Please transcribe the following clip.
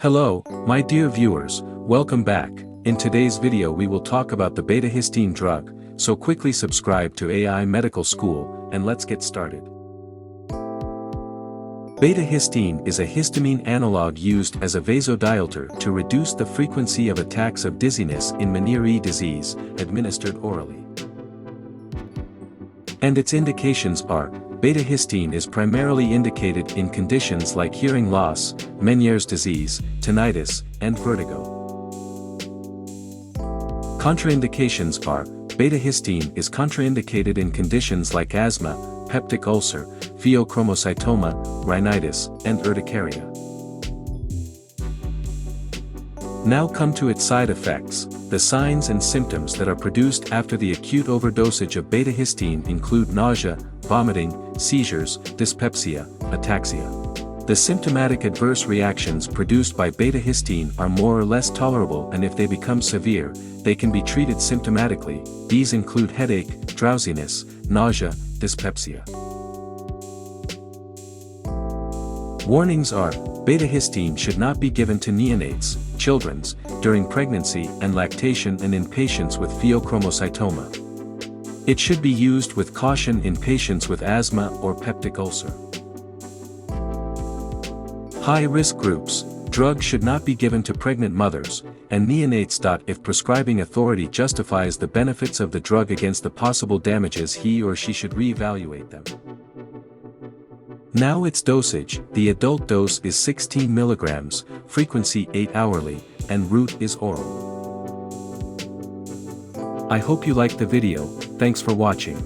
Hello, my dear viewers, welcome back. In today's video we will talk about the betahistine drug, so quickly subscribe to AI Medical School, and let's get started. Betahistine is a histamine analog used as a vasodilator to reduce the frequency of attacks of dizziness in Meniere disease, administered orally. And its indications are: betahistine is primarily indicated in conditions like hearing loss, Meniere's disease, tinnitus, and vertigo. Contraindications are: betahistine is contraindicated in conditions like asthma, peptic ulcer, pheochromocytoma, rhinitis, and urticaria. Now come to its side effects. The signs and symptoms that are produced after the acute overdosage of betahistine include nausea, vomiting, seizures, dyspepsia, ataxia. The symptomatic adverse reactions produced by betahistine are more or less tolerable, and if they become severe, they can be treated symptomatically. These include headache, drowsiness, nausea, dyspepsia. Warnings are: betahistine should not be given to neonates, children, during pregnancy and lactation, and in patients with pheochromocytoma. It should be used with caution in patients with asthma or peptic ulcer. High-risk groups. Drug should not be given to pregnant mothers and neonates. If prescribing authority justifies the benefits of the drug against the possible damages, he or she should re-evaluate them. Now its dosage. The adult dose is 16 mg, frequency 8 hourly, and route is oral. I hope you liked the video. Thanks for watching.